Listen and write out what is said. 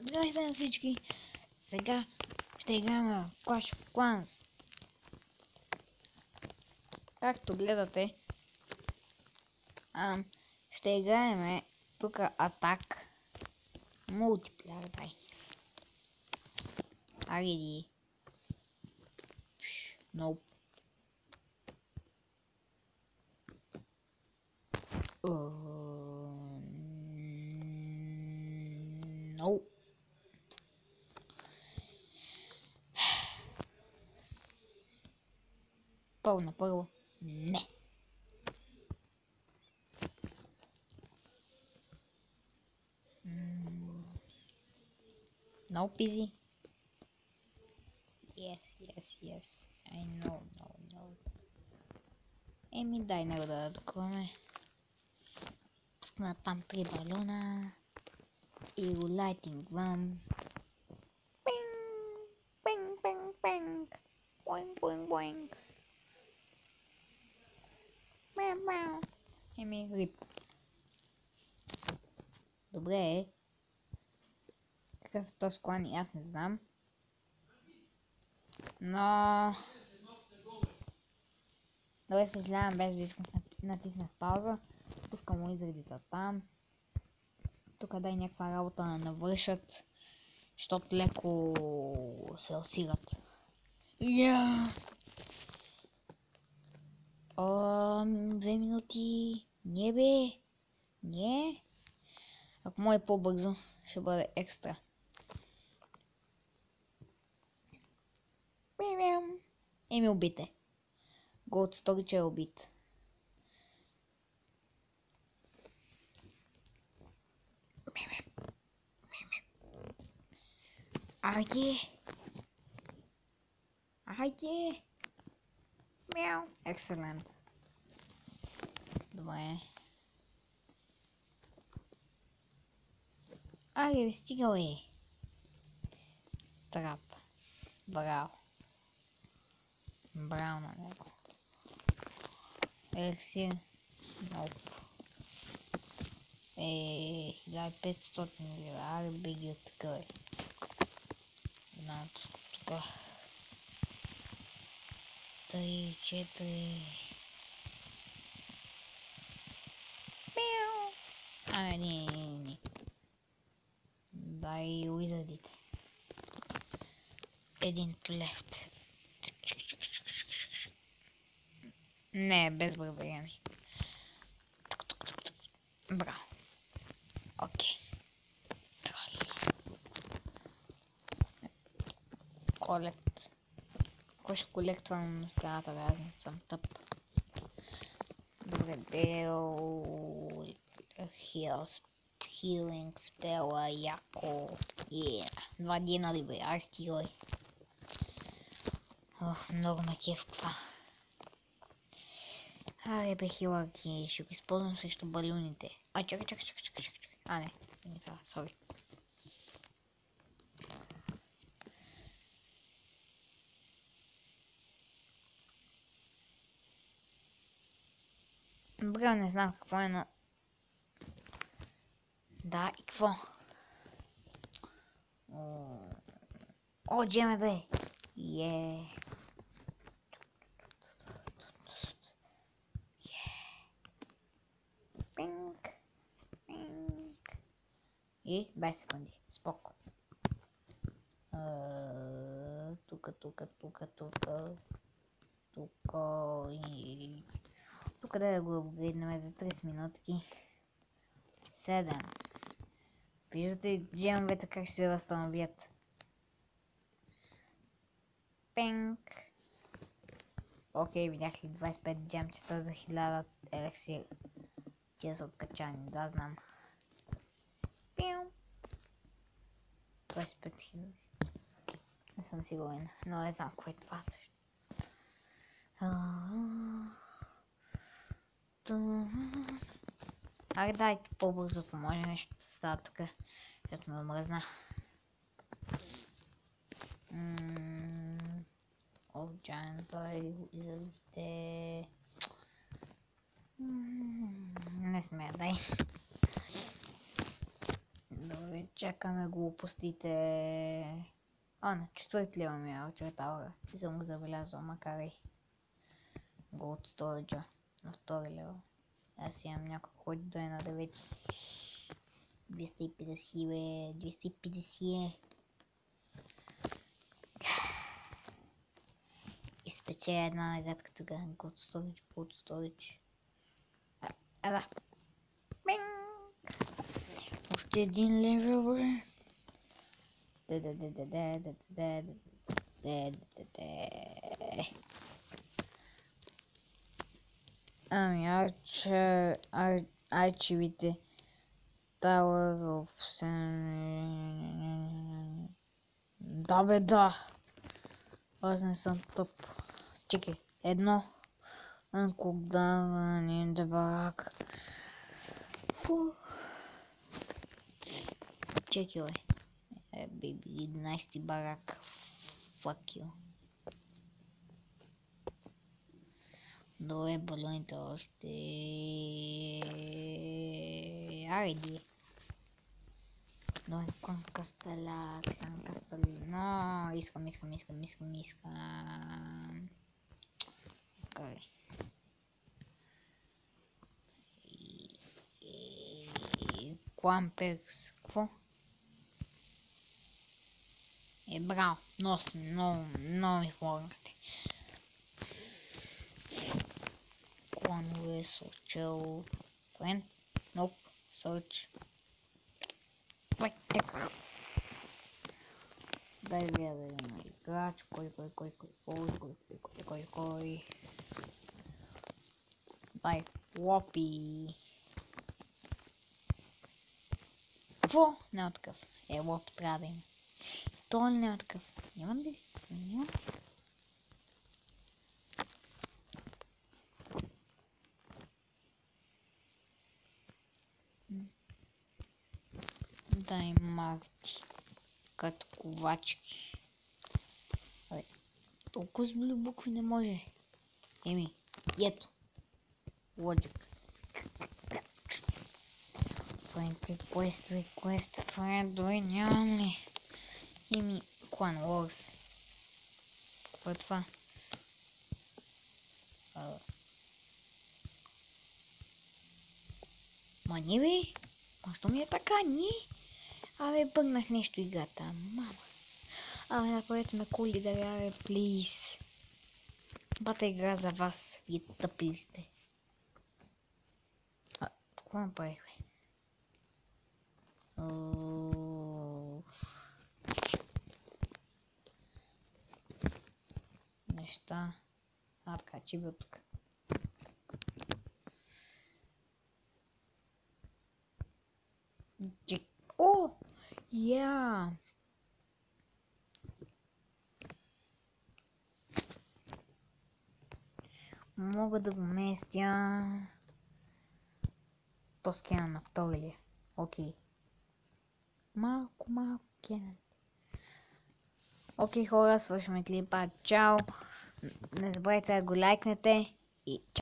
Здравейте на всички! Сега ще играем Clash of Clans. Както гледате, ще играем тук атак мултиплеер, дай. Ариди. Ноп. Ноп. Пълна първо. Не. No busy. Yes. I know, no. Еми дай него да атакуваме. Пускаме там 3 балона. И го лайтинг вам. Пинг. Боинг. Мяу. Еми рип. Добре. Какъв този клан и аз не знам. Но... Добре, съжалявам, без да натиснах пауза. Пускам му изредите там. Тук дай някаква работа да навършат, защото леко се усилят. 2 минути. Не бе. Не. Ако може по-бързо, ще бъде екстра. Еми убите. Голд Сторича е убит. Айде. Мяу. Екселент. Добре. Айде, стигал е. Трап. Браво на него. Елексир. Ноп. 1500 лира. Аре, беги от тука, бе. Да, пускам тука. 3, 4. Мяу. Не. Дай уизардите. Един плефт. Не, без барбаряни. Браво. Окей. Колект. Кой ще колектвам на стената, бе, аз не съм тъп. Добре, бел... Healing спела, яко. 2 дина ли бе, ай стигай. Много ме кеф това. Аре бе, хилърки, ще го използвам срещу балюните. Чакай. Не това, сори. Добре, не знам какво е, но... Да, и какво? Джеме да е! Пинг. И 20 секунди. Споко. Тука. И... Тук да го апгрейднем за 30 минутки. 7. Виждате джемовете как ще се възстановят. Пинг. Окей, видях ли 25 джемчета за 1000 елексир. Тия са откачани, да знам. Пиу. 25 000. Не съм сигурен, но не знам кое е това също. Аре дай по-бързо, ако може нещо да става тук, защото ме омръзна. Giant изразите... Не смея, дай. Добре, чакаме глупостите. На четвърти лева ми е очертава. И съм го забелязал, макар и Gold Storage на втори лева. Аз имам някой, който да е на 9. 250 бе, 250. Изпече една наградка тъга. Gold Storage. Да. Още един левел, бе. Ами, арчевите Tower of Да, бе, да. Аз не съм тъп. Чекай, едно. Cooldown in the barrack. Чекай, бе. Baby, 11 барак. Fuck you. Добре, балоните още. Айди. Добре, клан Кастеля. Но, искам. Окей. Клан Перкс. Какво? Браво. Много ми помогнахте. Кланове, Сочел, Friend, Nope, Search. Така. Дай гледаме на играч, кой. Дай Лопи. Какво? Няма такъв. Лоп трябва да има. То ли няма такъв? Няма ли? Няма. Дай Марти. Като ковачки. Толкова с букви не може. Ето. Logic. Request, friend, нямам ли? Clan Wars. Какво е това? Ма не бе? Що ми е така? Абе, бъгнах нещо играта. Мама. Направете ме коли да бе, плиз. Бата игра за вас. Вие тъпи сте. Какво направих, бе? Неща. Така, че бил тук. Мога да го местя. То скена на втори ли? Окей. Малко кенен. Окей, хора, свършваме клипа. Чао! Не забравяйте да го лайкнете и